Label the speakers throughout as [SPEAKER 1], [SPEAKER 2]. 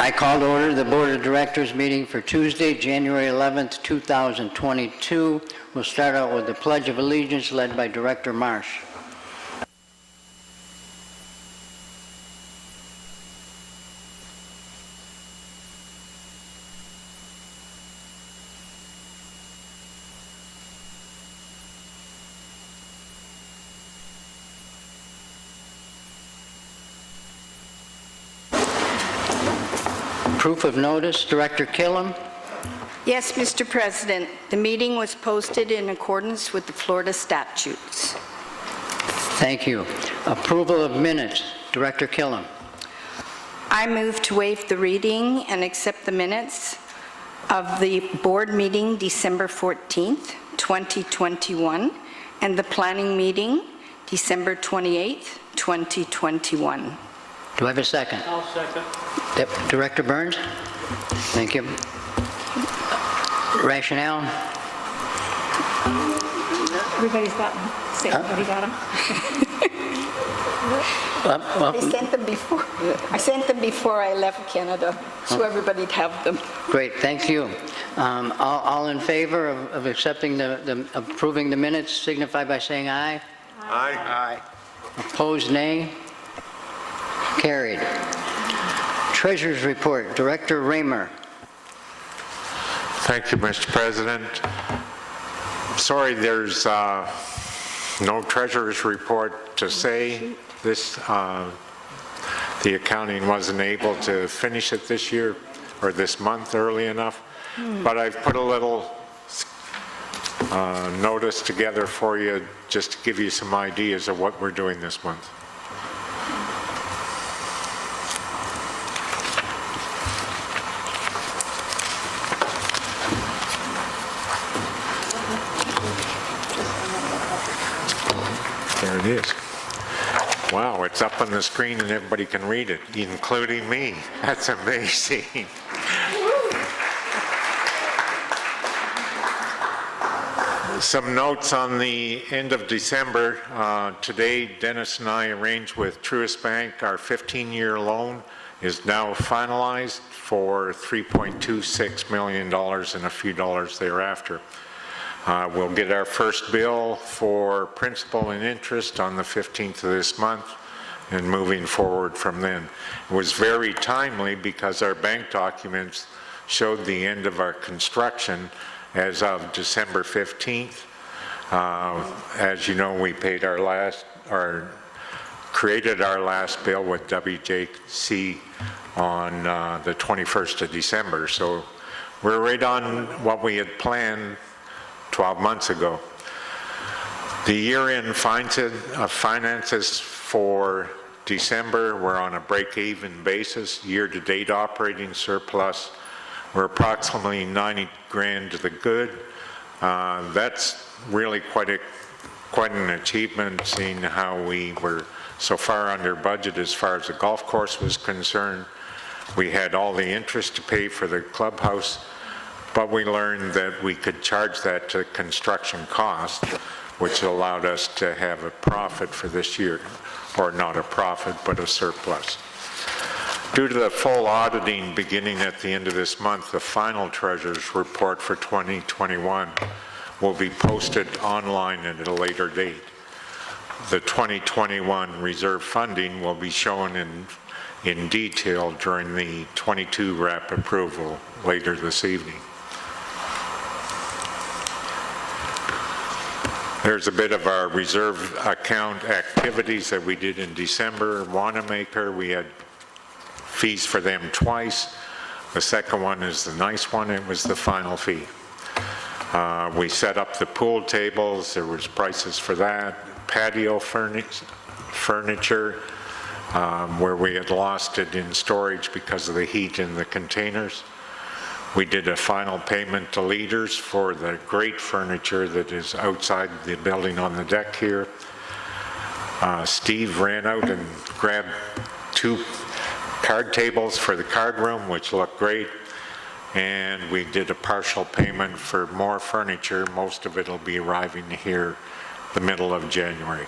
[SPEAKER 1] I call to order the Board of Directors meeting for Tuesday, January 11th, 2022. We'll start out with the Pledge of Allegiance led by Director Marsh. Proof of notice, Director Killam.
[SPEAKER 2] Yes, Mr. President. The meeting was posted in accordance with the Florida statutes.
[SPEAKER 1] Thank you. Approval of minutes, Director Killam.
[SPEAKER 2] I move to waive the reading and accept the minutes of the board meeting December 14th, 2021, and the planning meeting December 28th, 2021.
[SPEAKER 1] Do I have a second?
[SPEAKER 3] I'll second.
[SPEAKER 1] Director Burns? Thank you. Rationale?
[SPEAKER 4] Everybody's got them. Everybody got them?
[SPEAKER 2] I sent them before I left Canada, so everybody'd have them.
[SPEAKER 1] Great, thank you. All in favor of accepting approving the minutes signify by saying aye.
[SPEAKER 5] Aye.
[SPEAKER 1] Aye. Opposed, nay. Carried. Treasurer's report, Director Raymer.
[SPEAKER 5] Thank you, Mr. President. Sorry, there's no treasurer's report to say. The accounting wasn't able to finish it this year or this month early enough, but I've put a little notice together for you just to give you some ideas of what we're doing this month. There it is. Wow, it's up on the screen and everybody can read it, including me. That's amazing. Some notes on the end of December. Today, Dennis and I arranged with Truist Bank. Our 15-year loan is now finalized for $3.26 million and a few dollars thereafter. We'll get our first bill for principal and interest on the 15th of this month and moving forward from then. It was very timely because our bank documents showed the end of our construction as of December 15th. As you know, we paid created our last bill with WJC on the 21st of December. So we're right on what we had planned 12 months ago. The year-end finances for December were on a break-even basis. Year-to-date operating surplus were approximately 90 grand to the good. That's really quite an achievement, seeing how we were so far under budget as far as the golf course was concerned. We had all the interest to pay for the clubhouse, but we learned that we could charge that to construction cost, which allowed us to have a profit for this year, or not a profit, but a surplus. Due to the full auditing beginning at the end of this month, the final treasurer's report for 2021 will be posted online at a later date. The 2021 reserve funding will be shown in detail during the 22 RAP approval later this evening. There's a bit of our reserve account activities that we did in December. Wanamaker, we had fees for them twice. The second one is the nice one. It was the final fee. We set up the pool tables. There was prices for that. Patio furniture, where we had lost it in storage because of the heat in the containers. We did a final payment to leaders for the great furniture that is outside the building on the deck here. Steve ran out and grabbed 2 card tables for the card room, which looked great. And we did a partial payment for more furniture. Most of it will be arriving here the middle of January.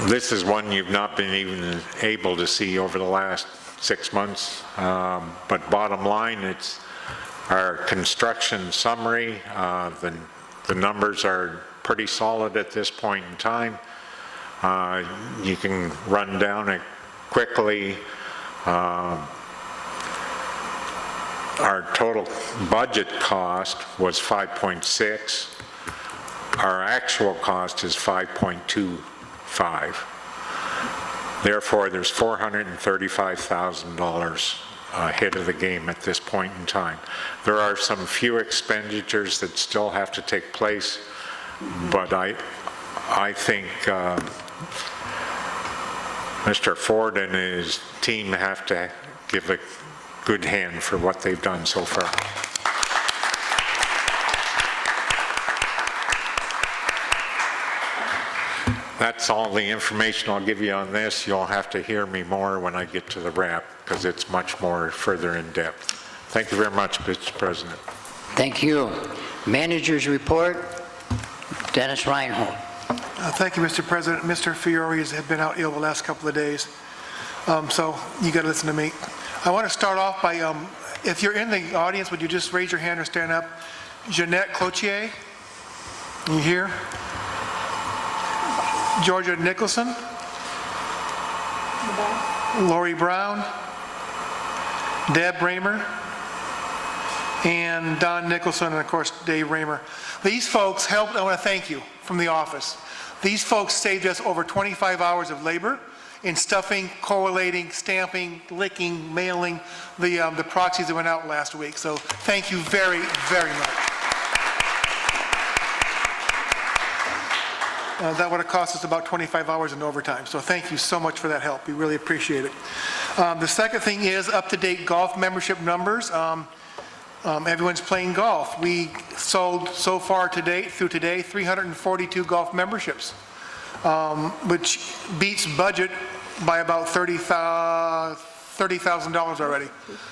[SPEAKER 5] This is one you've not been even able to see over the last 6 months, but bottom line, it's our construction summary. The numbers are pretty solid at this point in time. You can run down it quickly. Our total budget cost was 5.6. Our actual cost is 5.25. Therefore, there's $435,000 ahead of the game at this point in time. There are some few expenditures that still have to take place, but I think Mr. Ford and his team have to give a good hand for what they've done so far. That's all the information I'll give you on this. You'll have to hear me more when I get to the wrap, because it's much more further in depth. Thank you very much, Mr. President.
[SPEAKER 1] Thank you. Manager's report, Dennis Reinhold.
[SPEAKER 3] Thank you, Mr. President. Mr. Fiore has been out ill the last couple of days, so you got to listen to me. I want to start off by, if you're in the audience, would you just raise your hand or stand up? Jeanette Cloutier, you here? Georgia Nicholson, Lori Brown, Deb Raymer, and Don Nicholson, and of course Dave Raymer. These folks helped. I want to thank you from the office. These folks saved us over 25 hours of labor in stuffing, correlating, stamping, licking, mailing the proxies that went out last week. So thank you very, very much. That would have cost us about 25 hours in overtime. So thank you so much for that help. We really appreciate it. The second thing is up-to-date golf membership numbers. Everyone's playing golf. We sold so far through today, 342 golf memberships, which beats budget by about $30,000 already.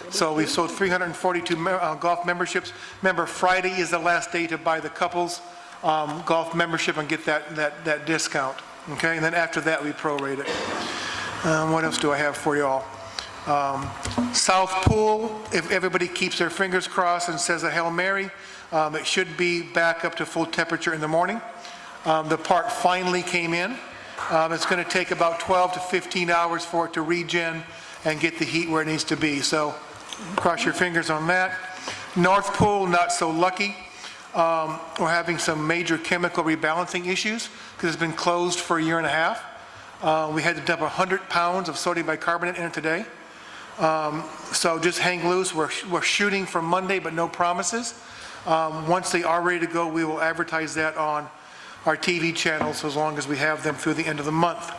[SPEAKER 3] So we've sold 342 golf memberships. Remember, Friday is the last day to buy the couples golf membership and get that discount. Okay, and then after that we prorate it. What else do I have for you all? South Pool, if everybody keeps their fingers crossed and says a Hail Mary, it should be back up to full temperature in the morning. The part finally came in. It's going to take about 12 to 15 hours for it to regen and get the heat where it needs to be. So cross your fingers on that. North Pool, not so lucky. We're having some major chemical rebalancing issues because it's been closed for a year and a half. We had to dump 100 pounds of sodium bicarbonate in it today. So just hang loose. We're shooting for Monday, but no promises. Once they are ready to go, we will advertise that on our TV channels as long as we have them through the end of the month.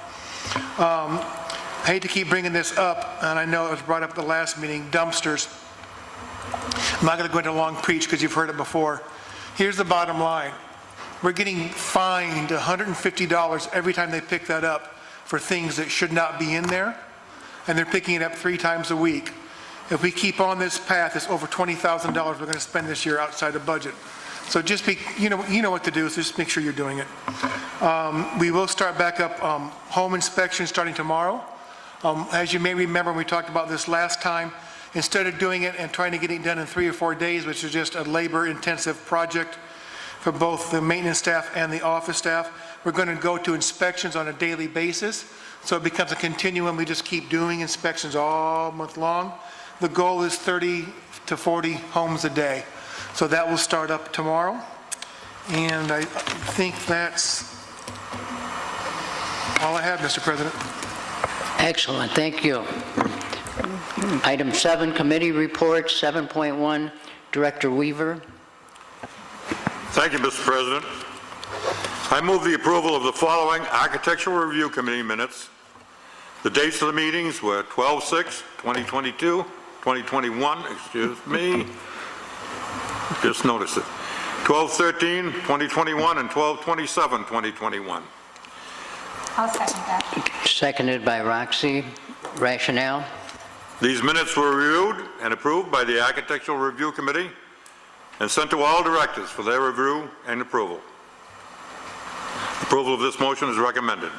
[SPEAKER 3] I hate to keep bringing this up, and I know it was brought up at the last meeting, dumpsters. I'm not going to go into a long preach because you've heard it before. Here's the bottom line. We're getting fined $150 every time they pick that up for things that should not be in there, and they're picking it up 3 times a week. If we keep on this path, it's over $20,000 we're going to spend this year outside of budget. So just be, you know what to do, so just make sure you're doing it. We will start back up home inspection starting tomorrow. As you may remember, we talked about this last time. Instead of doing it and trying to get it done in 3 or 4 days, which is just a labor-intensive project for both the maintenance staff and the office staff, we're going to go to inspections on a daily basis. So it becomes a continuum. We just keep doing inspections all month long. The goal is 30 to 40 homes a day. So that will start up tomorrow. And I think that's all I have, Mr. President.
[SPEAKER 1] Excellent, thank you. Item 7, committee reports. 7.1, Director Weaver.
[SPEAKER 6] Thank you, Mr. President. I move the approval of the following Architectural Review Committee minutes. The dates of the meetings were 12/6/2022, 2021, excuse me, just noticed it, 12/13/2021, and 12/27/2021.
[SPEAKER 4] I'll second that.
[SPEAKER 1] Seconded by Roxy. Rationale?
[SPEAKER 6] These minutes were reviewed and approved by the Architectural Review Committee and sent to all directors for their review and approval. Approval of this motion is recommended.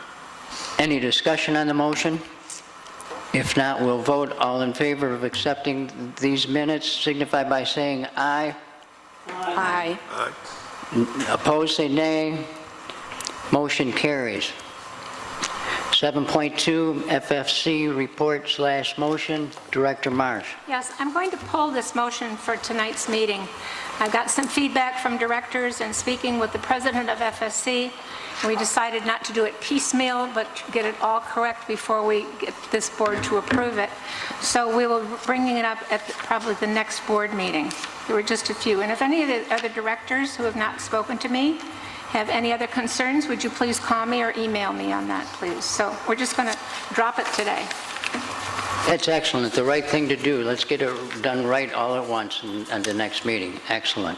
[SPEAKER 1] Any discussion on the motion? If not, we'll vote. All in favor of accepting these minutes signify by saying aye.
[SPEAKER 2] Aye.
[SPEAKER 1] Opposed, say nay. Motion carries. 7.2 FFC report/motion. Director Marsh.
[SPEAKER 4] Yes, I'm going to pull this motion for tonight's meeting. I've got some feedback from directors and speaking with the president of FSC. We decided not to do it piecemeal, but get it all correct before we get this board to approve it. So we will be bringing it up at probably the next board meeting. There were just a few. And if any of the other directors who have not spoken to me have any other concerns, would you please call me or email me on that, please? So we're just going to drop it today.
[SPEAKER 1] That's excellent. The right thing to do. Let's get it done right all at once at the next meeting. Excellent.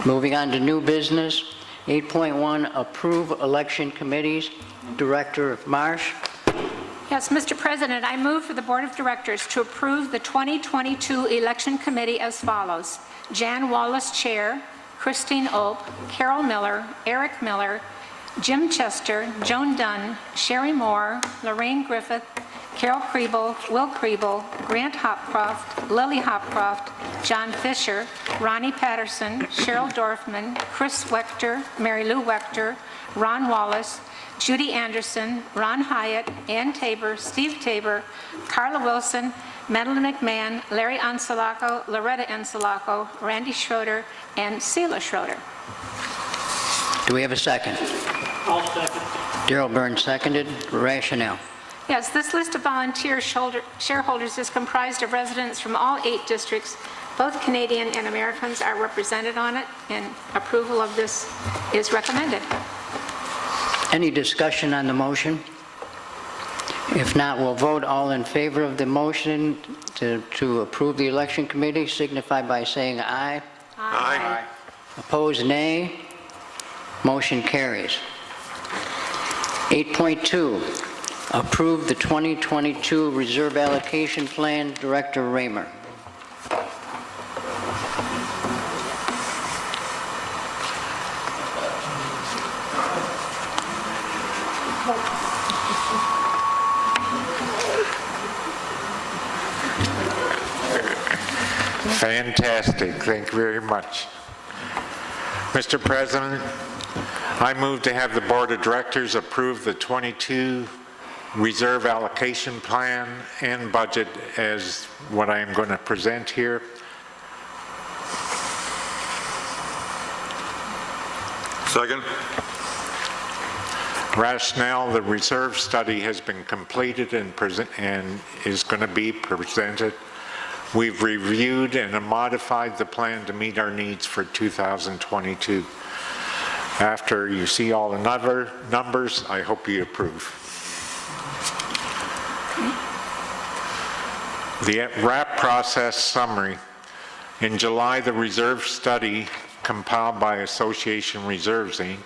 [SPEAKER 1] Moving on to new business. 8.1, approve election committees. Director Marsh.
[SPEAKER 4] Yes, Mr. President, I move for the Board of Directors to approve the 2022 Election Committee as follows. Jan Wallace, Chair. Christine Ope, Carol Miller, Eric Miller, Jim Chester, Joan Dunn, Sherry Moore, Lorraine Griffith, Carol Kriebel, Will Kriebel, Grant Hopcroft, Lily Hopcroft, John Fisher, Ronnie Patterson, Cheryl Dorfman, Chris Wechter, Mary Lou Wechter, Ron Wallace, Judy Anderson, Ron Hyatt, Ann Tabor, Steve Tabor, Carla Wilson, Madeline McMahon, Larry Anselaco, Loretta Anselaco, Randy Schroeder, and Seela Schroeder.
[SPEAKER 1] Do we have a second?
[SPEAKER 7] I'll second.
[SPEAKER 1] Darrell Burns seconded. Rationale.
[SPEAKER 4] Yes, this list of volunteer shareholders is comprised of residents from all 8 districts. Both Canadian and Americans are represented on it, and approval of this is recommended.
[SPEAKER 1] Any discussion on the motion? If not, we'll vote. All in favor of the motion to approve the election committee signify by saying aye.
[SPEAKER 6] Aye.
[SPEAKER 1] Opposed, nay. Motion carries. 8.2, approve the 2022 reserve allocation plan. Director Raymer.
[SPEAKER 5] Fantastic. Thank you very much. Mr. President, I move to have the Board of Directors approve the 22 reserve allocation plan and budget as what I am going to present here.
[SPEAKER 6] Second.
[SPEAKER 5] Rationale, the reserve study has been completed and is going to be presented. We've reviewed and modified the plan to meet our needs for 2022. After you see all the numbers, I hope you approve. The RAP process summary. In July, the reserve study compiled by Association Reserves, Inc.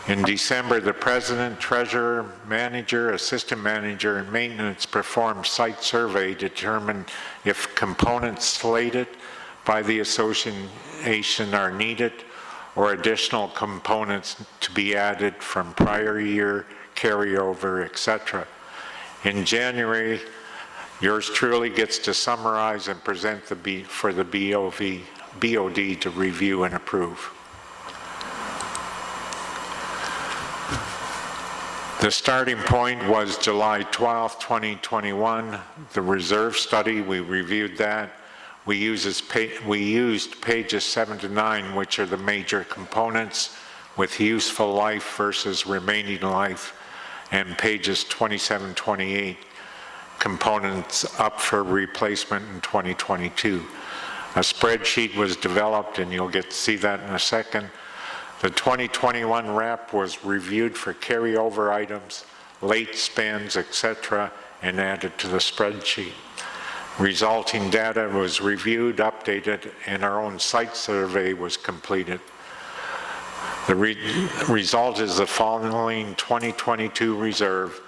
[SPEAKER 5] In December, the President, Treasurer, Manager, Assistant Manager, and Maintenance performed site survey to determine if components slated by the association are needed or additional components to be added from prior year, carryover, etc. In January, yours truly gets to summarize and present for the BOD to review and approve. The starting point was July 12, 2021. The reserve study, we reviewed that. We used pages 7 to 9, which are the major components with useful life versus remaining life, and pages 27, 28, components up for replacement in 2022. A spreadsheet was developed, and you'll get to see that in a second. The 2021 RAP was reviewed for carryover items, late spends, etc., and added to the spreadsheet. Resulting data was reviewed, updated, and our own site survey was completed. The result is the following 2022 reserve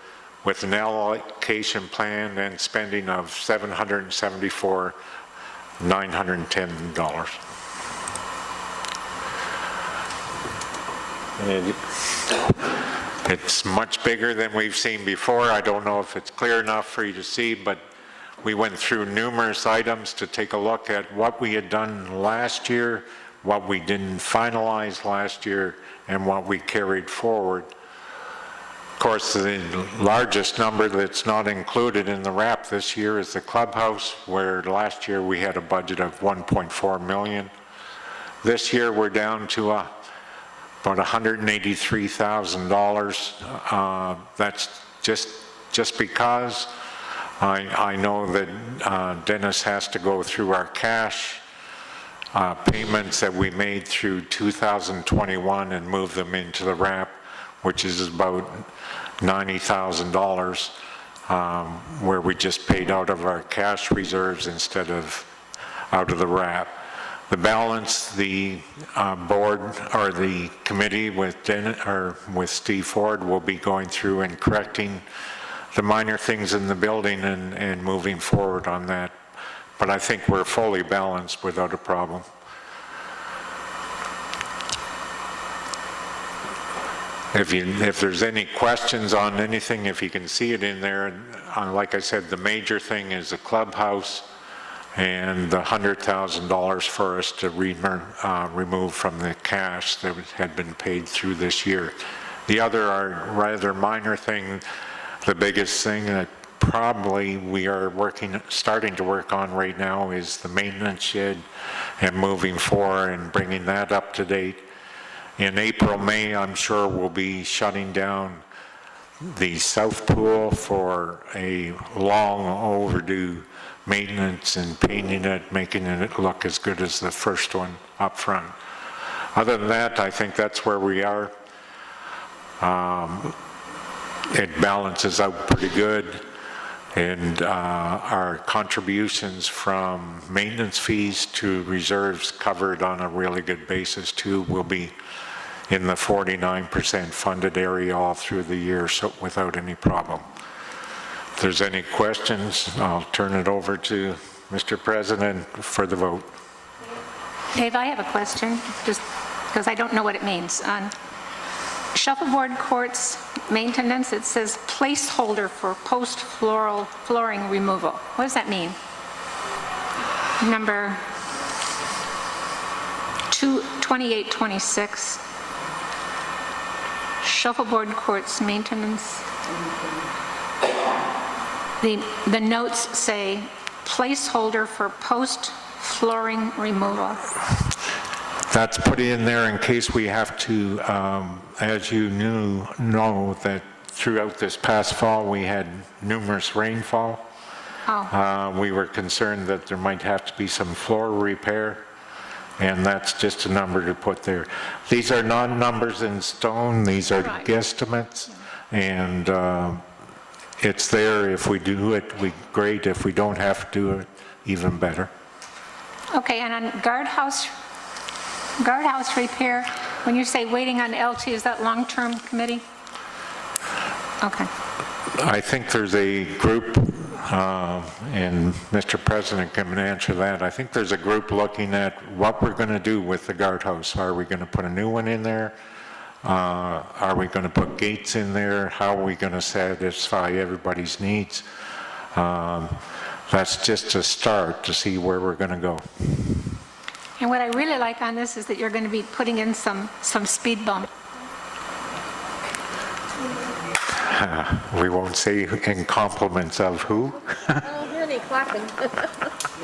[SPEAKER 5] with an allocation plan and spending of $774,910. It's much bigger than we've seen before. I don't know if it's clear enough for you to see, but we went through numerous items to take a look at what we had done last year, what we didn't finalize last year, and what we carried forward. Of course, the largest number that's not included in the wrap this year is the clubhouse, where last year we had a budget of $1.4 million. This year we're down to about $183,000. That's just because I know that Dennis has to go through our cash payments that we made through 2021 and move them into the wrap, which is about $90,000, where we just paid out of our cash reserves instead of out of the wrap. The balance, the board or the committee with Steve Ford will be going through and correcting the minor things in the building and moving forward on that. But I think we're fully balanced without a problem. If there's any questions on anything, if you can see it in there, like I said, the major thing is the clubhouse and the $100,000 for us to remove from the cash that had been paid through this year. The other are rather minor thing. The biggest thing that probably we are starting to work on right now is the maintenance shed and moving forward and bringing that up to date. In April, May, I'm sure we'll be shutting down the south pool for a long overdue maintenance and painting it, making it look as good as the first one up front. Other than that, I think that's where we are. It balances out pretty good, and our contributions from maintenance fees to reserves covered on a really good basis too will be in the 49% funded area all through the year, so without any problem. If there's any questions, I'll turn it over to Mr. President for the vote.
[SPEAKER 4] Dave, I have a question, just because I don't know what it means. On shuffleboard courts maintenance, it says placeholder for post-floral flooring removal. What does that mean? Number 2826. Shuffleboard courts maintenance. The notes say placeholder for post-flooring removal.
[SPEAKER 5] That's put in there in case we have to, as you know that throughout this past fall we had numerous rainfall.
[SPEAKER 4] Oh.
[SPEAKER 5] We were concerned that there might have to be some floor repair, and that's just a number to put there. These are not numbers in stone, these are
[SPEAKER 4] Right.
[SPEAKER 5] guesstimates, and it's there. If we do it, great. If we don't have to do it, even better.
[SPEAKER 4] Okay, and on guardhouse repair, when you say waiting on LT, is that long-term committee? Okay.
[SPEAKER 5] I think there's a group, and Mr. President can answer that. I think there's a group looking at what we're going to do with the guardhouse. Are we going to put a new one in there? Are we going to put gates in there? How are we going to satisfy everybody's needs? That's just a start to see where we're going to go.
[SPEAKER 4] And what I really like on this is that you're going to be putting in some speed bump.
[SPEAKER 5] We won't say in compliments of who.
[SPEAKER 7] Oh, really clapping.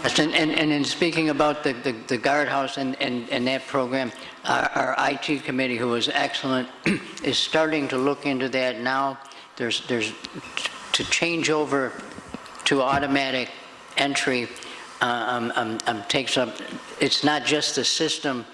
[SPEAKER 1] Yes, and in speaking about the guardhouse and that program, our IT committee, who was excellent, is starting to look into that now. There's to change over to automatic entry takes up. It's not just the system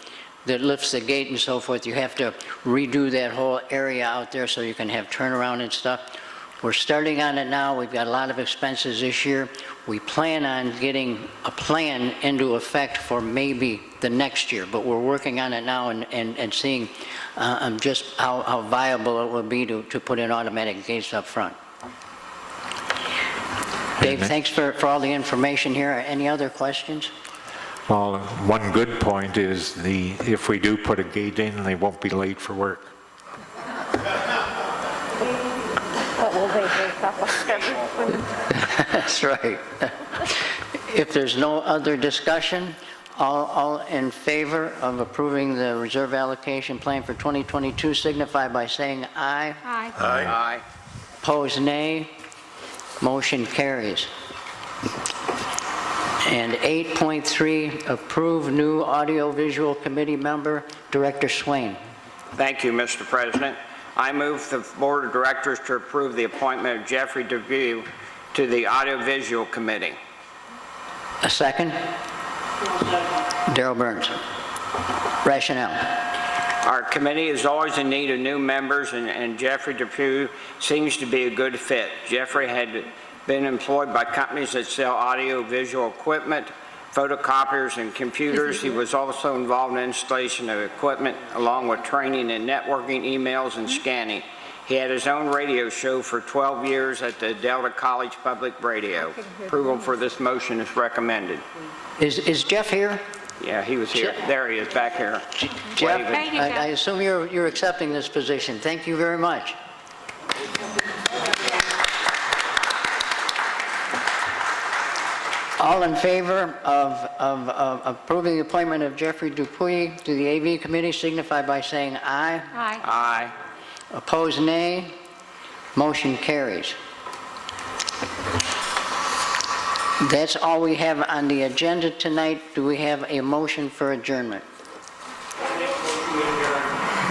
[SPEAKER 1] that lifts the gate and so forth. You have to redo that whole area out there so you can have turnaround and stuff. We're starting on it now. We've got a lot of expenses this year. We plan on getting a plan into effect for maybe the next year, but we're working on it now and seeing just how viable it will be to put in automatic gates up front. Dave, thanks for all the information here. Any other questions?
[SPEAKER 5] Well, one good point is if we do put a gate in, they won't be late for work.
[SPEAKER 1] That's right. If there's no other discussion, all in favor of approving the reserve allocation plan for 2022 signify by saying aye.
[SPEAKER 4] Aye.
[SPEAKER 6] Aye.
[SPEAKER 1] Opposed, nay. Motion carries. And 8.3, approve new audiovisual committee member, Director Swain.
[SPEAKER 8] Thank you, Mr. President. I move the Board of Directors to approve the appointment of Jeffrey Dupuy to the Audiovisual Committee.
[SPEAKER 1] A second? Darrell Burns. Rationale.
[SPEAKER 8] Our committee is always in need of new members, and Jeffrey Dupuy seems to be a good fit. Jeffrey had been employed by companies that sell audio-visual equipment, photocopiers, and computers. He was also involved in installation of equipment, along with training in networking, emails, and scanning. He had his own radio show for 12 years at the Delta College Public Radio. Approval for this motion is recommended.
[SPEAKER 1] Is Jeff here?
[SPEAKER 8] Yeah, he was here. There he is, back here.
[SPEAKER 1] Jeff,
[SPEAKER 8] Waving.
[SPEAKER 4] Thank you, Jeff.
[SPEAKER 1] I assume you're accepting this position. Thank you very much. All in favor of approving the appointment of Jeffrey Dupuy to the AV Committee signify by saying aye.
[SPEAKER 4] Aye.
[SPEAKER 8] Aye.
[SPEAKER 1] Opposed, nay. Motion carries. That's all we have on the agenda tonight. Do we have a motion for adjournment?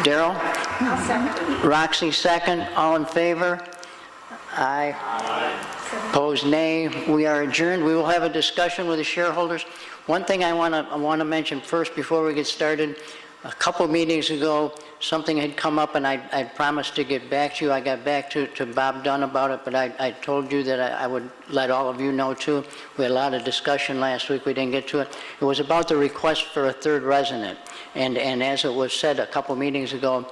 [SPEAKER 1] Darrell? Roxy, second. All in favor? Aye. Opposed, nay. We are adjourned. We will have a discussion with the shareholders. One thing I want to mention first before we get started. A couple meetings ago, something had come up, and I promised to get back to you. I got back to Bob Dunn about it, but I told you that I would let all of you know too. We had a lot of discussion last week. We didn't get to it. It was about the request for a third resident. And as it was said a couple meetings ago,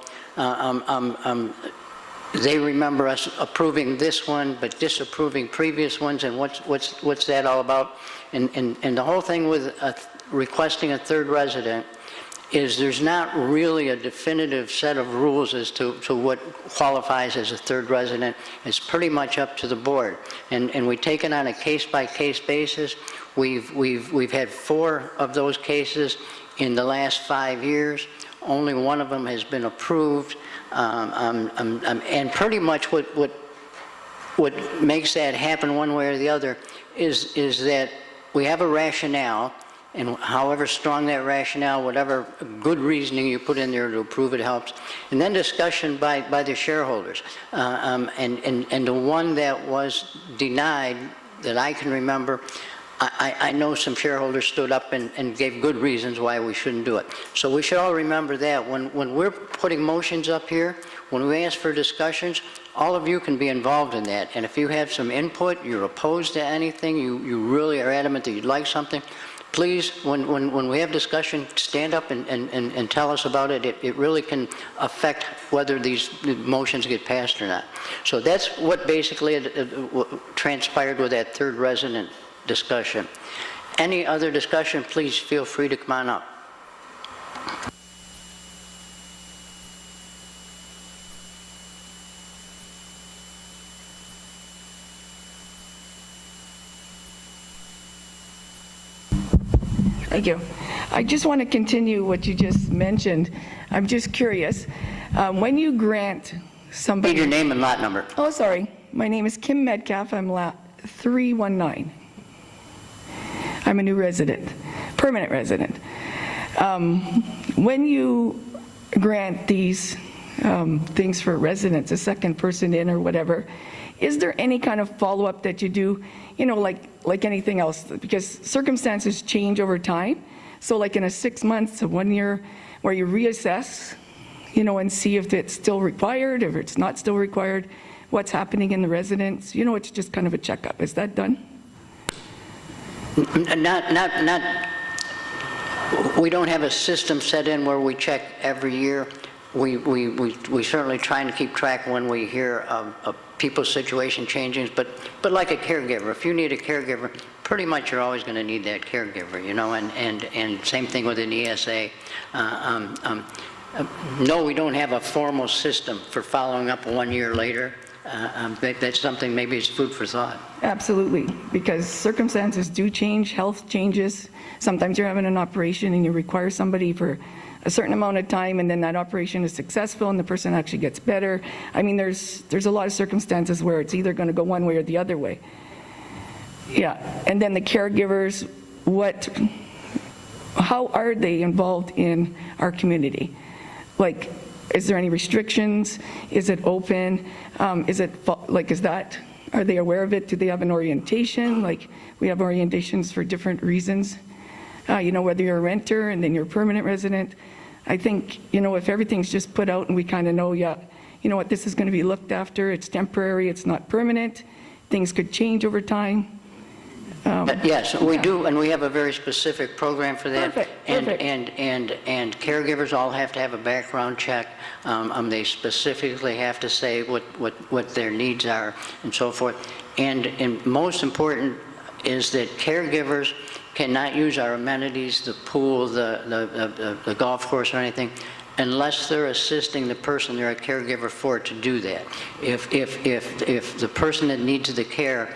[SPEAKER 1] they remember us approving this one, but disapproving previous ones, and what's that all about? And the whole thing with requesting a third resident is there's not really a definitive set of rules as to what qualifies as a third resident. It's pretty much up to the board. And we take it on a case-by-case basis. We've had 4 of those cases in the last 5 years. Only one of them has been approved. And pretty much what makes that happen one way or the other is that we have a rationale, and however strong that rationale, whatever good reasoning you put in there to approve it helps. And then discussion by the shareholders. And the one that was denied that I can remember, I know some shareholders stood up and gave good reasons why we shouldn't do it. So we should all remember that. When we're putting motions up here, when we ask for discussions, all of you can be involved in that. And if you have some input, you're opposed to anything, you really are adamant that you'd like something, please, when we have discussion, stand up and tell us about it. It really can affect whether these motions get passed or not. So that's what basically transpired with that third resident discussion. Any other discussion, please feel free to come on up.
[SPEAKER 9] Thank you. I just want to continue what you just mentioned. I'm just curious, when you grant somebody...
[SPEAKER 1] Need your name and lot number.
[SPEAKER 9] Oh, sorry. My name is Kim Metcalf. I'm lot 319. I'm a new resident, permanent resident. When you grant these things for residents, a second person in or whatever, is there any kind of follow-up that you do, you know, like anything else? Because circumstances change over time. So like in a 6 months to 1 year, where you reassess, you know, and see if it's still required, if it's not still required, what's happening in the residence. You know, it's just kind of a checkup. Is that done?
[SPEAKER 1] Not, we don't have a system set in where we check every year. We certainly try to keep track when we hear of people's situation changing, but like a caregiver, if you need a caregiver, pretty much you're always going to need that caregiver, you know, and same thing with an ESA. No, we don't have a formal system for following up 1 year later. That's something, maybe it's food for thought.
[SPEAKER 9] Absolutely, because circumstances do change, health changes. Sometimes you're having an operation and you require somebody for a certain amount of time, and then that operation is successful and the person actually gets better. I mean, there's a lot of circumstances where it's either going to go one way or the other way. Yeah, and then the caregivers, how are they involved in our community? Like, is there any restrictions? Is it open? Are they aware of it? Do they have an orientation? Like, we have orientations for different reasons. Whether you're a renter and then you're a permanent resident. I think, if everything's just put out and we kind of know, this is going to be looked after, it's temporary, it's not permanent, things could change over time.
[SPEAKER 1] Yes, we do, and we have a very specific program for that.
[SPEAKER 9] Perfect.
[SPEAKER 1] And caregivers all have to have a background check. They specifically have to say what their needs are and so forth. And most important is that caregivers cannot use our amenities, the pool, the golf course or anything, unless they're assisting the person they're a caregiver for to do that. If the person that needs the care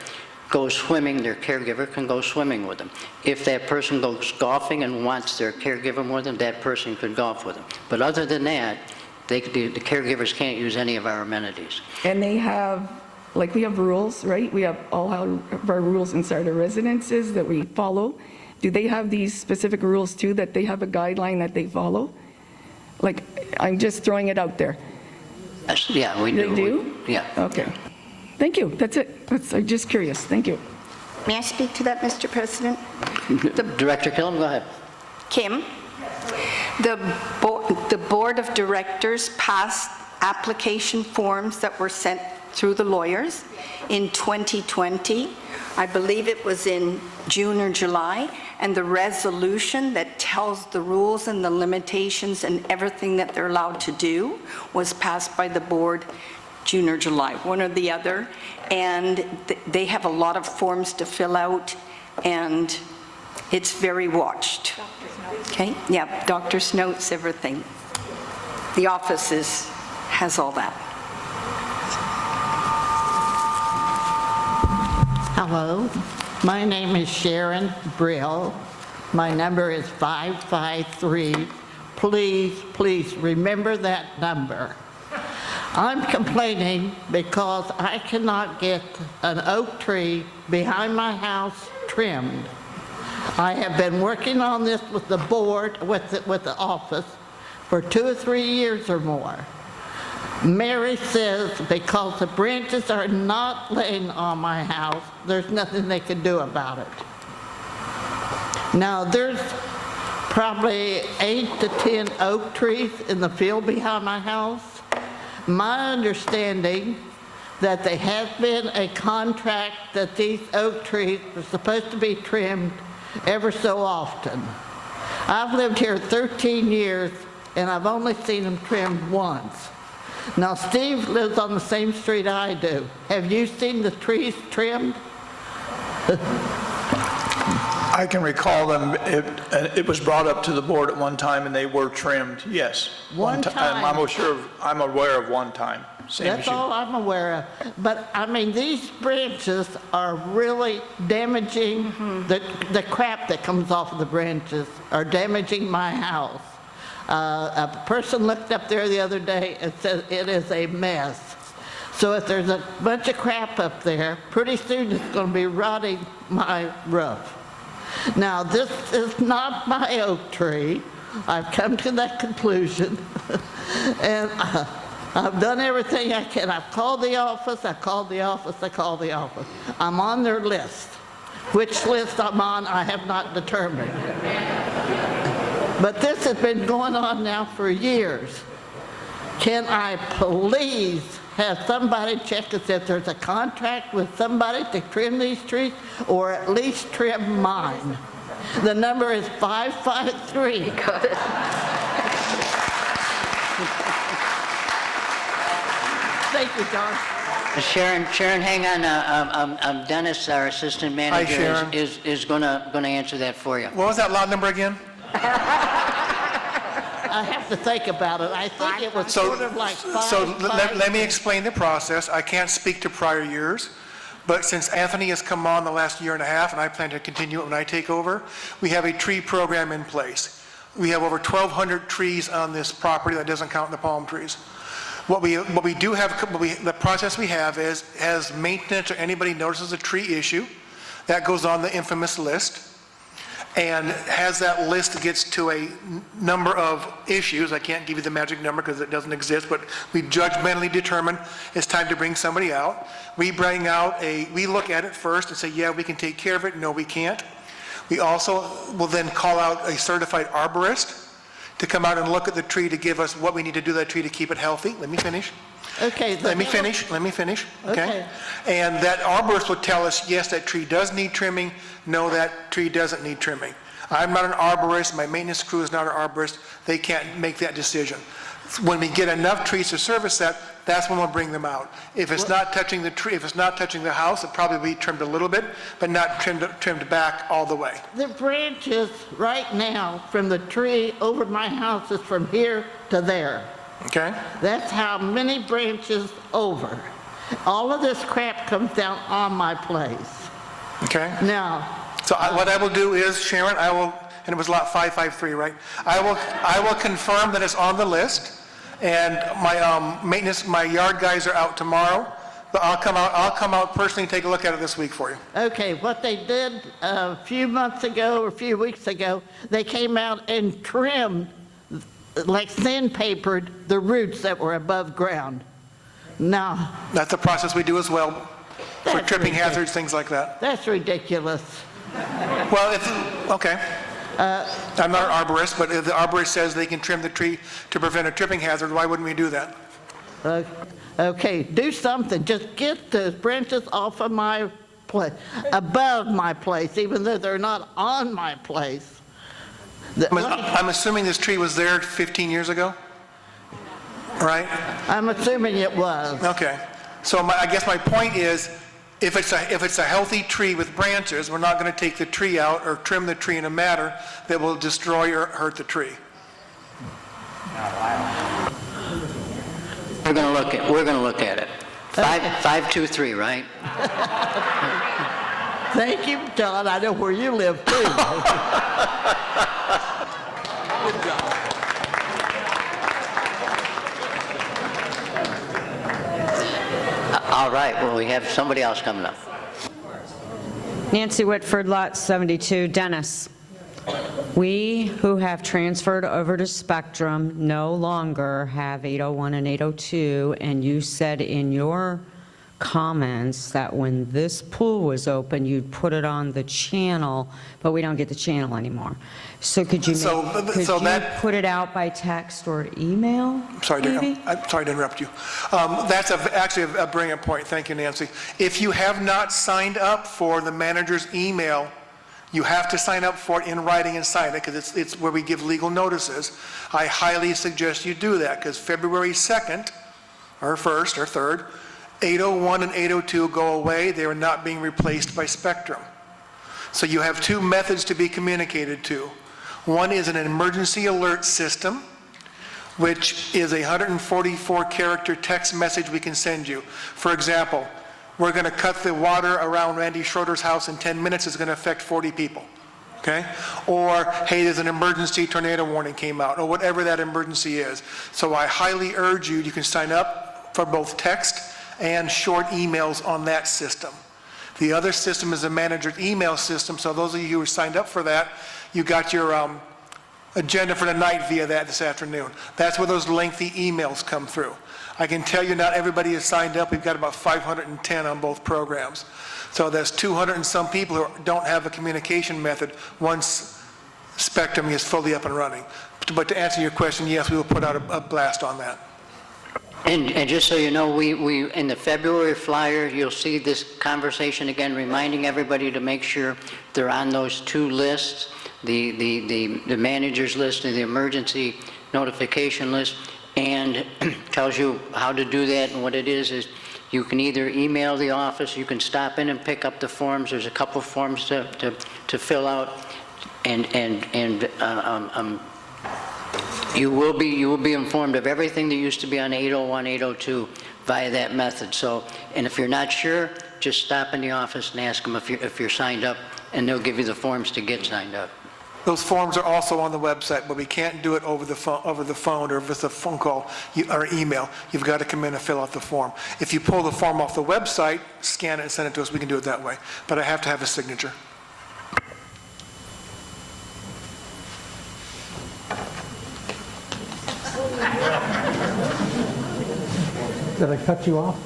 [SPEAKER 1] goes swimming, their caregiver can go swimming with them. If that person goes golfing and wants their caregiver with them, that person could golf with them. But other than that, the caregivers can't use any of our amenities.
[SPEAKER 9] And they have, we have rules, right? We have all of our rules inside our residences that we follow. Do they have these specific rules too, that they have a guideline that they follow? I'm just throwing it out there.
[SPEAKER 1] Yes, yeah, we do.
[SPEAKER 9] They do?
[SPEAKER 1] Yeah.
[SPEAKER 9] Okay. Thank you. That's it. I'm just curious. Thank you.
[SPEAKER 2] May I speak to that, Mr. President?
[SPEAKER 1] Director Killam, go ahead.
[SPEAKER 2] Kim, the Board of Directors passed application forms that were sent through the lawyers in 2020. I believe it was in June or July, and the resolution that tells the rules and the limitations and everything that they're allowed to do was passed by the board June or July, one or the other, and they have a lot of forms to fill out, and it's very watched. Okay, yeah, doctor's notes, everything. The office has all that.
[SPEAKER 10] Hello, my name is Sharon Brill. My number is 553. Please remember that number. I'm complaining because I cannot get an oak tree behind my house trimmed. I have been working on this with the board, with the office, for 2 or 3 years or more. Mary says because the branches are not laying on my house, there's nothing they can do about it. Now, there's probably 8 to 10 oak trees in the field behind my house. My understanding that there has been a contract that these oak trees are supposed to be trimmed ever so often. I've lived here 13 years and I've only seen them trimmed once. Now, Steve lives on the same street I do. Have you seen the trees trimmed?
[SPEAKER 11] I can recall them. It was brought up to the board at one time, and they were trimmed. Yes,
[SPEAKER 10] One time.
[SPEAKER 11] I'm aware of one time. Same
[SPEAKER 10] That's
[SPEAKER 11] as you.
[SPEAKER 10] all I'm aware of. But, I mean, these branches are really damaging, the crap that comes off of the branches are damaging my house. A person looked up there the other day and said it is a mess. So if there's a bunch of crap up there, pretty soon it's going to be rotting my roof. Now, this is not my oak tree. I've come to that conclusion. And I've done everything I can. I've called the office, I called the office. I'm on their list. Which list I'm on, I have not determined. But this has been going on now for years. Can I please have somebody check if there's a contract with somebody to trim these trees, or at least trim mine? The number is 553. Thank you, John.
[SPEAKER 1] Sharon, hang on. Dennis, our assistant manager,
[SPEAKER 3] Sharon.
[SPEAKER 1] is going to answer that for you.
[SPEAKER 3] What was that lot number again?
[SPEAKER 10] I have to think about it. I think it was
[SPEAKER 3] So,
[SPEAKER 10] sort of like
[SPEAKER 3] let me explain the process. I can't speak to prior years, but since Anthony has come on the last year and a half, and I plan to continue it when I take over, we have a tree program in place. We have over 1,200 trees on this property. That doesn't count the palm trees. What we do have, the process we have is, as maintenance or anybody notices a tree issue, that goes on the infamous list. And as that list gets to a number of issues, I can't give you the magic number because it doesn't exist, but we judgmentally determine it's time to bring somebody out. We look at it first and say, yeah, we can take care of it. No, we can't. We also will then call out a certified arborist to come out and look at the tree to give us what we need to do to that tree to keep it healthy. Let me finish.
[SPEAKER 10] Okay.
[SPEAKER 3] Let me finish, okay? And that arborist will tell us, yes, that tree does need trimming, no, that tree doesn't need trimming. I'm not an arborist, my maintenance crew is not an arborist, they can't make that decision. When we get enough trees to service that, that's when we'll bring them out. If it's not touching the tree, if it's not touching the house, it'll probably be trimmed a little bit, but not trimmed back all the way.
[SPEAKER 10] The branches right now from the tree over my house is from here to there.
[SPEAKER 3] Okay?
[SPEAKER 10] That's how many branches over. All of this crap comes down on my place.
[SPEAKER 3] Okay?
[SPEAKER 10] Now,
[SPEAKER 3] So what I will do is, Sharon, and it was lot 553, right? I will confirm that it's on the list, and my yard guys are out tomorrow, but I'll come out personally and take a look at it this week for you.
[SPEAKER 10] okay, what they did a few months ago or a few weeks ago, they came out and trimmed, like sandpapered, the roots that were above ground. Now,
[SPEAKER 3] That's a process we do as well for
[SPEAKER 10] That's
[SPEAKER 3] tripping
[SPEAKER 10] ridiculous.
[SPEAKER 3] hazards, things like that.
[SPEAKER 10] that's ridiculous.
[SPEAKER 3] Well, okay. I'm not an arborist, but if the arborist says they can trim the tree to prevent a tripping hazard, why wouldn't we do that?
[SPEAKER 10] Okay, do something. Just get the branches off of my place, above my place, even though they're not on my place.
[SPEAKER 3] I'm assuming this tree was there 15 years ago, right?
[SPEAKER 10] I'm assuming it was.
[SPEAKER 3] Okay. So I guess my point is, if it's a healthy tree with branches, we're not going to take the tree out or trim the tree in a manner that will destroy or hurt the tree.
[SPEAKER 1] We're going to look at it. 523, right?
[SPEAKER 10] Thank you, John. I know where you live, too.
[SPEAKER 1] All right, well, we have somebody else coming up.
[SPEAKER 12] Nancy Whitford, Lot 72, Dennis. We who have transferred over to Spectrum no longer have 801 and 802, and you said in your comments that when this pool was open, you'd put it on the channel, but we don't get the channel anymore. So could you put it out by text or email?
[SPEAKER 3] I'm sorry to interrupt you. That's actually a brilliant point. Thank you, Nancy. If you have not signed up for the manager's email, you have to sign up for it in writing and sign it because it's where we give legal notices. I highly suggest you do that because February 2nd, or 1st, or 3rd, 801 and 802 go away. They are not being replaced by Spectrum. So you have two methods to be communicated to. One is an emergency alert system, which is a 144-character text message we can send you. For example, we're going to cut the water around Randy Schroeder's house in 10 minutes. It's going to affect 40 people. Okay? Or, hey, there's an emergency tornado warning came out, or whatever that emergency is. So I highly urge you can sign up for both text and short emails on that system. The other system is a manager's email system, so those of you who are signed up for that, you got your agenda for the night via that this afternoon. That's where those lengthy emails come through. I can tell you not everybody is signed up. We've got about 510 on both programs. So there's 200 and some people who don't have a communication method once Spectrum is fully up and running. But to answer your question, yes, we will put out a blast on that.
[SPEAKER 1] And just so you know, we in the February flyer, you'll see this conversation again, reminding everybody to make sure they're on those two lists, the manager's list and the emergency notification list, and tells you how to do that. And what it is you can either email the office, you can stop in and pick up the forms. There's a couple forms to fill out, and You will be informed of everything that used to be on 801, 802 via that method. So, and if you're not sure, just stop in the office and ask them if you're signed up, and they'll give you the forms to get signed up.
[SPEAKER 3] Those forms are also on the website, but we can't do it over the phone or with a phone call or email. You've got to come in and fill out the form. If you pull the form off the website, scan it and send it to us, we can do it that way. But I have to have a signature.
[SPEAKER 13] Did I cut you off?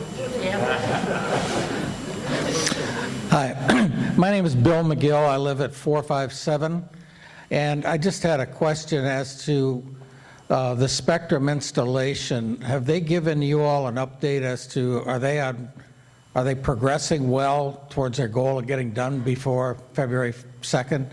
[SPEAKER 13] Hi, my name is Bill McGill. I live at 457, and I just had a question as to the Spectrum installation. Have they given you all an update as to, are they progressing well towards their goal of getting done before February 2nd?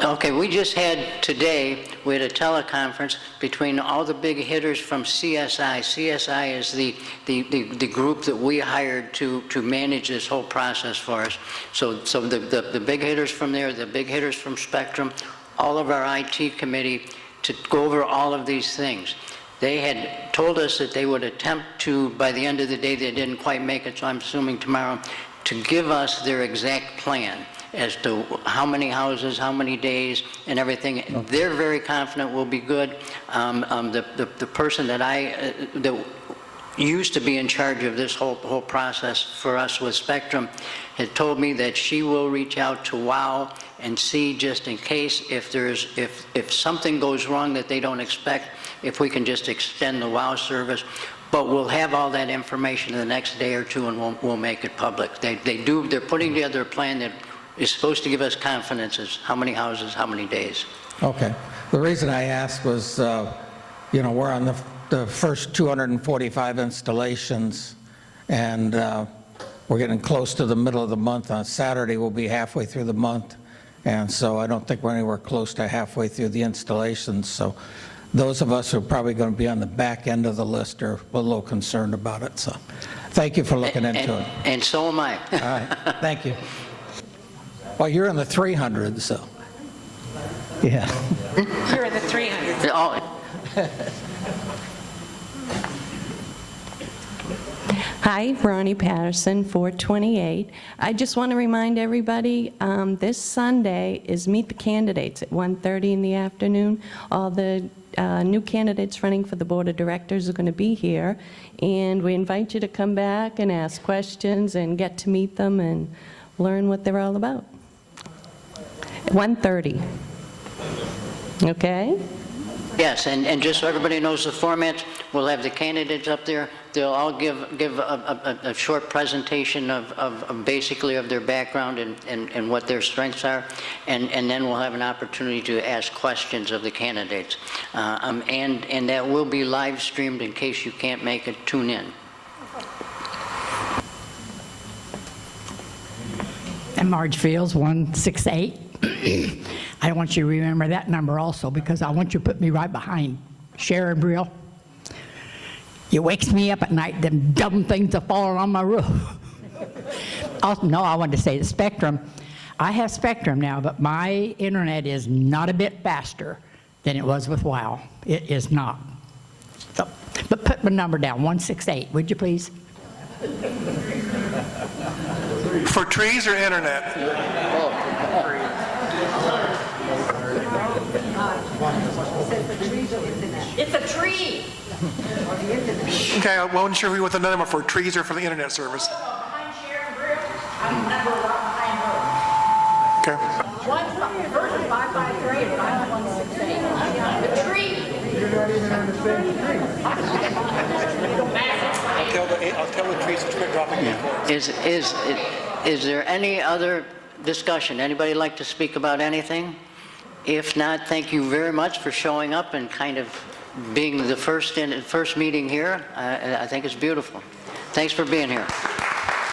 [SPEAKER 1] Okay, we just had today, we had a teleconference between all the big hitters from CSI. CSI is the group that we hired to manage this whole process for us. So the big hitters from there, the big hitters from Spectrum, all of our IT committee to go over all of these things. They had told us that they would attempt to, by the end of the day, they didn't quite make it, so I'm assuming tomorrow, to give us their exact plan as to how many houses, how many days, and everything. Okay. They're very confident we'll be good. The person that used to be in charge of this whole process for us with Spectrum had told me that she will reach out to WOW and see, just in case, if something goes wrong that they don't expect, if we can just extend the WOW service. But we'll have all that information in the next day or two, and we'll make it public. They're putting together a plan that is supposed to give us confidence as how many houses, how many days.
[SPEAKER 13] Okay. The reason I asked was, we're on the first 245 installations, and we're getting close to the middle of the month. On Saturday, we'll be halfway through the month, and so I don't think we're anywhere close to halfway through the installations. So those of us who are probably going to be on the back end of the list are a little concerned about it. So thank you for looking into it.
[SPEAKER 1] And so am I.
[SPEAKER 13] All right. Thank you. Well, you're in the 300s, so, yeah.
[SPEAKER 4] You're in the 300s.
[SPEAKER 14] Hi, Ronnie Patterson, 428. I just want to remind everybody, this Sunday is Meet the Candidates at 1:30 in the afternoon. All the new candidates running for the Board of Directors are going to be here, and we invite you to come back and ask questions and get to meet them and learn what they're all about. 1:30. Okay?
[SPEAKER 1] Yes, and just so everybody knows the format, we'll have the candidates up there. They'll all give a short presentation of basically of their background and what their strengths are, and then we'll have an opportunity to ask questions of the candidates. And that will be live streamed in case you can't make it. Tune in.
[SPEAKER 15] And Marge Fields, 168. I want you to remember that number also, because I want you to put me right behind Sharon Brill. It wakes me up at night, them dumb things are falling on my roof. Also, no, I wanted to say the Spectrum. I have Spectrum now, but my internet is not a bit faster than it was with WOW. It is not. So, but put my number down, 168, would you please?
[SPEAKER 3] For trees or internet?
[SPEAKER 15] It's a tree.
[SPEAKER 3] Okay, I wasn't sure what the number for trees or for the internet service.
[SPEAKER 15] Behind Sharon Brill, I'm number right behind her.
[SPEAKER 3] Okay.
[SPEAKER 15] One's first 553 and I'm 168. The tree. You're not even on the same tree.
[SPEAKER 3] I'll tell the trees to quit dropping the
[SPEAKER 1] Is there any other discussion? Anybody like to speak about anything? If not, thank you very much for showing up and kind of being the first meeting here. I think it's beautiful. Thanks for being here.